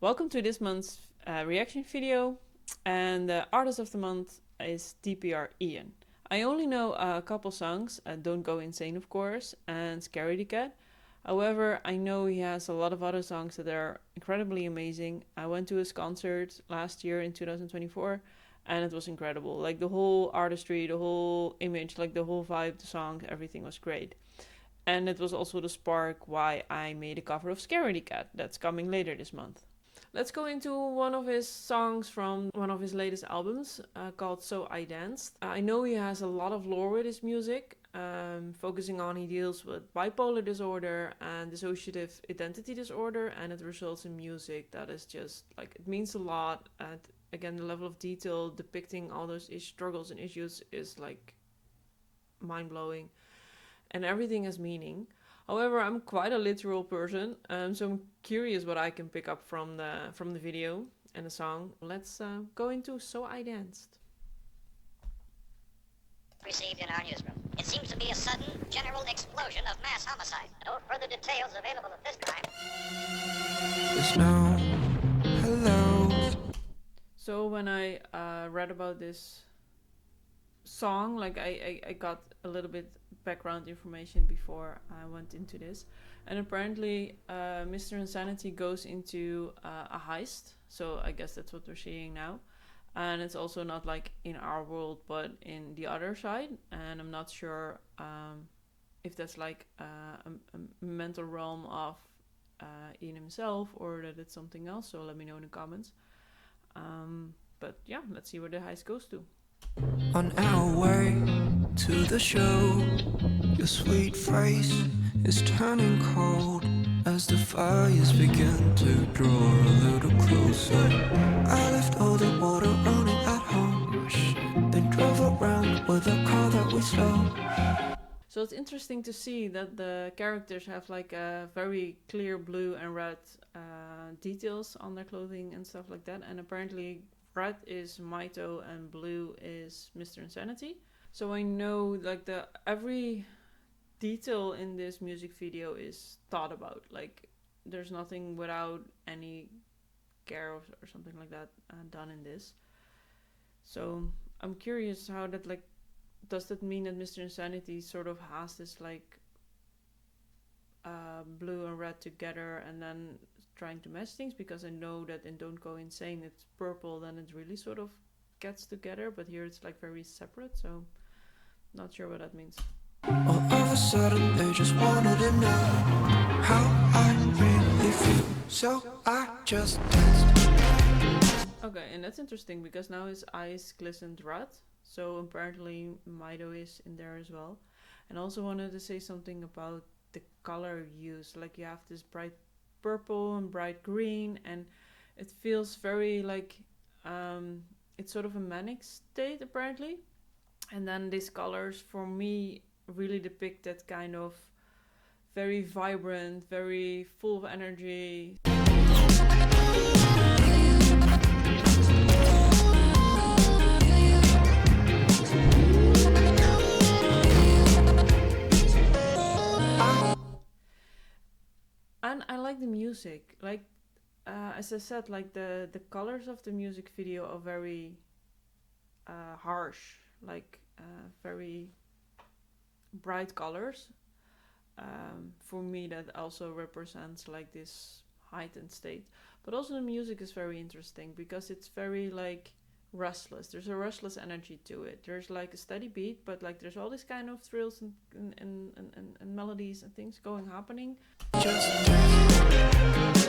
Welcome to this month's reaction video, and the artist of the month is DPR IAN. I only know a couple songs, Don't Go Insane of course, and Scary the Cat. However, I know he has a lot of other songs that are incredibly amazing. I went to his concert last year in 2024 and it was incredible. Like the whole artistry, the whole image, like the whole vibe, the song, everything was great. And it was also the spark why I made a cover of Scary the Cat that's coming later this month. Let's go into one of his songs from one of his latest albums called So I Danced. I know he has a lot of lore with his music, focusing on he deals with bipolar disorder and dissociative identity disorder, and it results in music that is just like, it means a lot. And again, the level of detail depicting all those struggles and issues is like mind-blowing, and everything has meaning. However, I'm quite a literal person, so I'm curious what I can pick up from the video and the song. Let's go into So I Danced. Received in our newsroom. It seems to be a sudden general explosion of mass homicide. No further details available at this time. There's no hello. So when I read about this song, like I got a little bit background information before I went into this, and apparently Mr. Insanity goes into a heist, so I guess that's what we're seeing now, and it's also not like in our world but in the other side, and I'm not sure if that's like a mental realm of Ian himself or that it's something else, so let me know in the comments. But yeah, let's see where the heist goes to. On our way to the show, your sweet face is turning cold as the fires begin to draw a little closer. I left all the water running at home, then drove around with a car that we stole. So it's interesting to see that the characters have like a very clear blue and red details on their clothing and stuff like that, and apparently red is Maito and blue is Mr. Insanity. So I know like every detail in this music video is thought about. Like there's nothing without any care or something like that done in this. So I'm curious how that, like, does that mean that Mr. Insanity sort of has this like blue and red together and then trying to mesh things? Because I know that in Don't Go Insane it's purple, then it really sort of gets together, but here it's like very separate, so not sure what that means. All of a sudden they just wanted to know how I really feel, so I just danced. Okay, and that's interesting because now his eyes glistened red, so apparently Maito is in there as well. And also wanted to say something about the color use. Like you have this bright purple and bright green, and it feels very like it's sort of a manic state apparently. And then these colors for me really depict that kind of very vibrant, very full of energy. And I like the music, like as I said, like the colors of the music video are very harsh, like very bright colors. For me that also represents like this heightened state, but also the music is very interesting because it's very like restless. There's a restless energy to it. There's like a steady beat, but like there's all these kind of thrills and melodies and things happening. Just dance.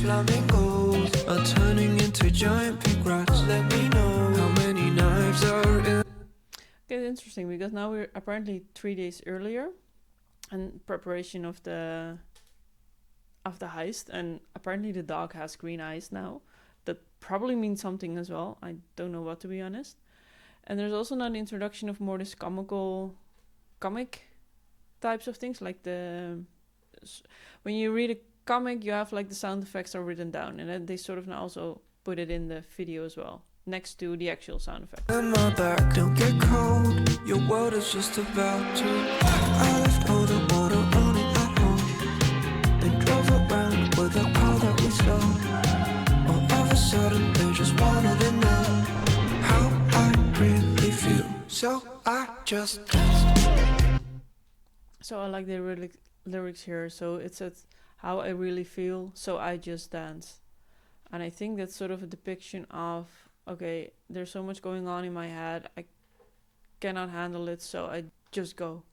Flamingos are turning into giant pink rats. Let me know how many knives are in. Okay, it's interesting because now we're apparently 3 days earlier in preparation of the heist, and apparently the dog has green eyes now. That probably means something as well. I don't know what, to be honest. And there's also now an introduction of more this comic types of things, like when you read a comic, you have like the sound effects are written down, and then they sort of now also put it in the video as well, next to the actual sound effects. In my back, don't get cold. Your world is just about to. I left all the water running at home. They drove around with a car that we stole. All of a sudden, they just wanted to know how I really feel. So I just danced. So I like the lyrics here. So it says, how I really feel, so I just dance. And I think that's sort of a depiction of, okay, there's so much going on in my head, I cannot handle it, so I just go.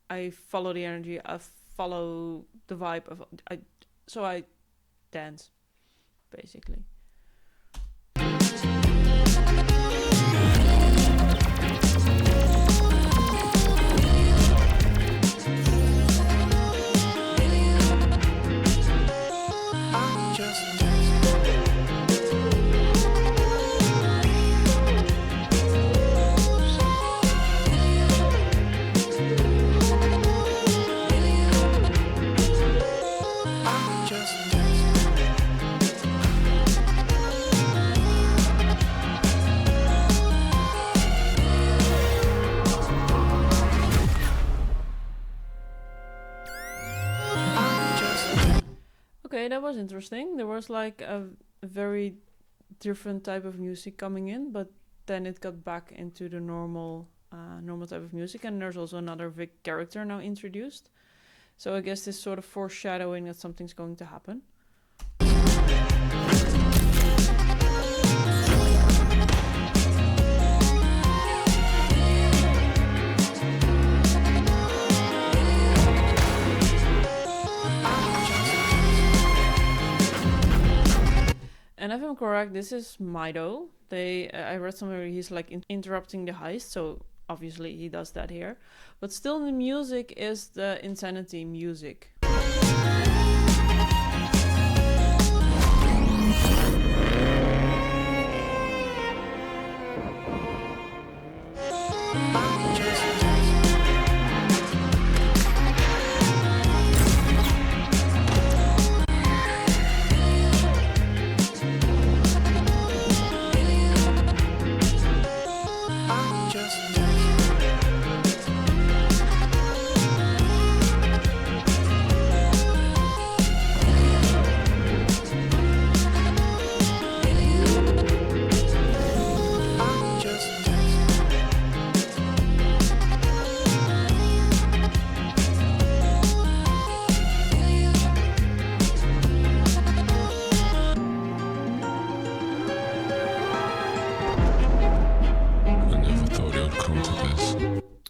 I follow the energy, I follow the vibe of, so I dance, basically. Okay, that was interesting. There was like a very different type of music coming in, but then it got back into the normal type of music, and there's also another Vic character now introduced. So I guess this sort of foreshadowing that something's going to happen. And if I'm correct, this is Mido. I read somewhere he's like interrupting the heist, so obviously he does that here. But still, the music is the Insanity music.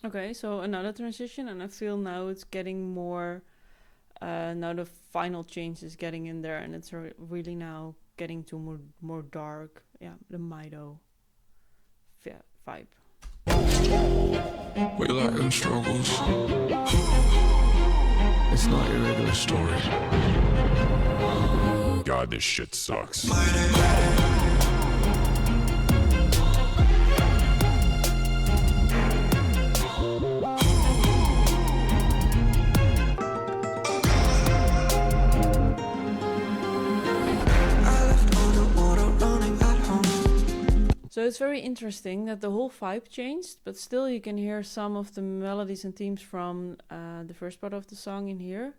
Okay, so another transition, and I feel now it's getting more, now the final change is getting in there, and it's really now getting to more dark, yeah, the Mido vibe. We like them struggles. It's not your regular story. God, this shit sucks. So it's very interesting that the whole vibe changed, but still you can hear some of the melodies and themes from the first part of the song in here.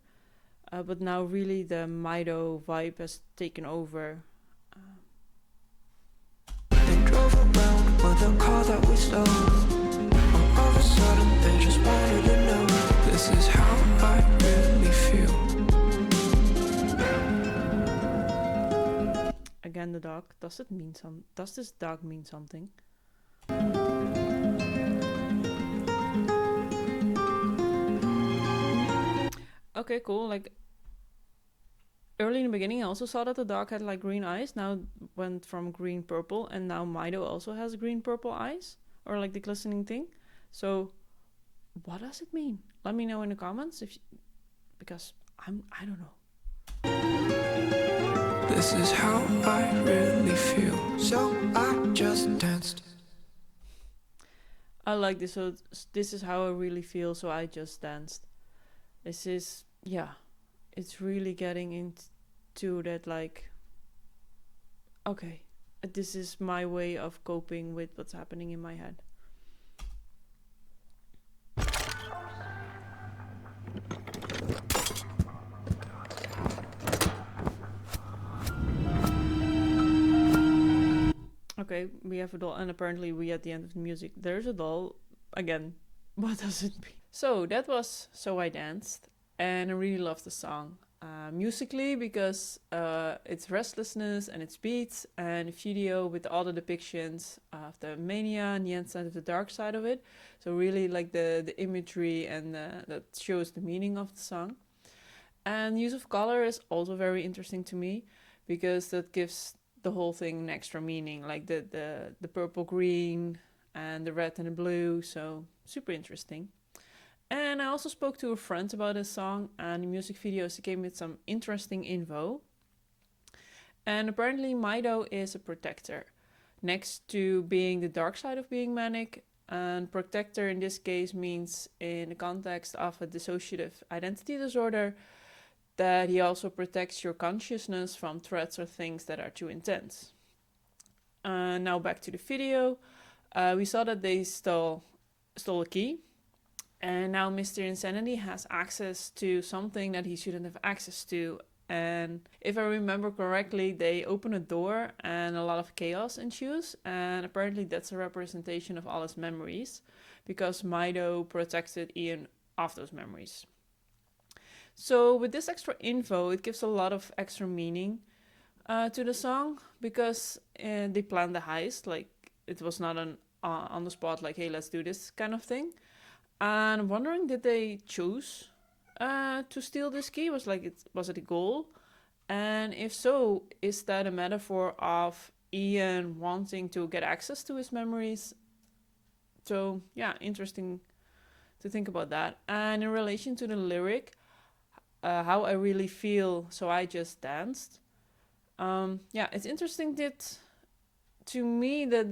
But now really the Mido vibe has taken over. They drove around with a car that we stole. All of a sudden they just wanted to know. This is how I really feel. Again, the dog. Does this dog mean something? Okay, cool. Like early in the beginning, I also saw that the dog had like green eyes. Now it went from green purple, and now Mido also has green purple eyes, or like the glistening thing. So, what does it mean? Let me know in the comments because I don't know. This is how I really feel. So I just danced. I like this. So this is how I really feel. So I just danced. This is, yeah. it's really getting into that, like, okay, this is my way of coping with what's happening in my head. Okay, we have a doll, and apparently we at the end of the music, there's a doll. Again, what does it mean? So that was So I Danced, and I really love the song. Musically, because it's restlessness and its beats, and a video with all the depictions of the mania and the inside of the dark side of it. So really like the imagery, and that shows the meaning of the song. And use of color is also very interesting to me, because that gives the whole thing an extra meaning, like the purple green and the red and the blue. So super interesting. And I also spoke to a friend about this song and the music videos. He gave me some interesting info. And apparently Mido is a protector. Next to being the dark side of being manic, and protector in this case means, in the context of a dissociative identity disorder, that he also protects your consciousness from threats or things that are too intense. Now back to the video. We saw that they stole a key. And now Mr. Insanity has access to something that he shouldn't have access to. And if I remember correctly, they open a door and a lot of chaos ensues. And apparently that's a representation of all his memories, because Mido protected Ian of those memories. So with this extra info, it gives a lot of extra meaning to the song, because they planned the heist. Like, it was not an on the spot, like, hey, let's do this kind of thing. And I'm wondering, did they choose to steal this key? Was it a goal? And if so, is that a metaphor of Ian wanting to get access to his memories? So yeah, interesting to think about that. And in relation to the lyric, how I really feel, so I just danced. Yeah, it's interesting that, to me, the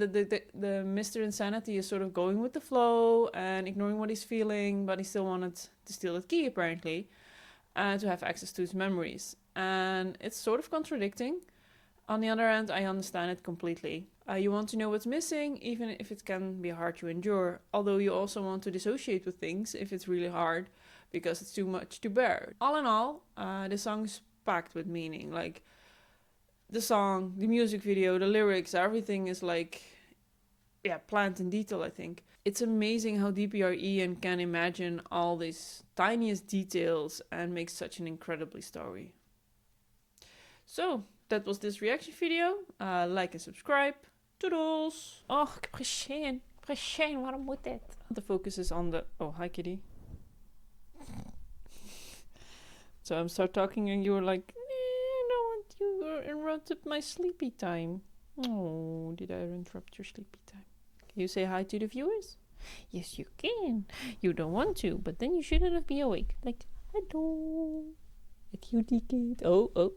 Mr. Insanity is sort of going with the flow and ignoring what he's feeling, but he still wanted to steal the key, apparently, to have access to his memories. And it's sort of contradicting. On the other hand, I understand it completely. You want to know what's missing, even if it can be hard to endure, although you also want to dissociate with things if it's really hard, because it's too much to bear. All in all, the song is packed with meaning. Like, the song, the music video, the lyrics, everything is like, yeah, planned in detail, I think. It's amazing how DPR IAN can imagine all these tiniest details and make such an incredibly story. So, that was this reaction video. Like and subscribe. Toodles! Oh, ik heb geen zin. Waarom moet dit? The focus is on the... Oh, hi kitty. So I'm start talking and you were like, I don't want you interrupted my sleepy time. Oh, did I interrupt your sleepy time? Can you say hi to the viewers? Yes, you can. You don't want to, but then you shouldn't have been awake. Like, hello. A cutie kid. Oh.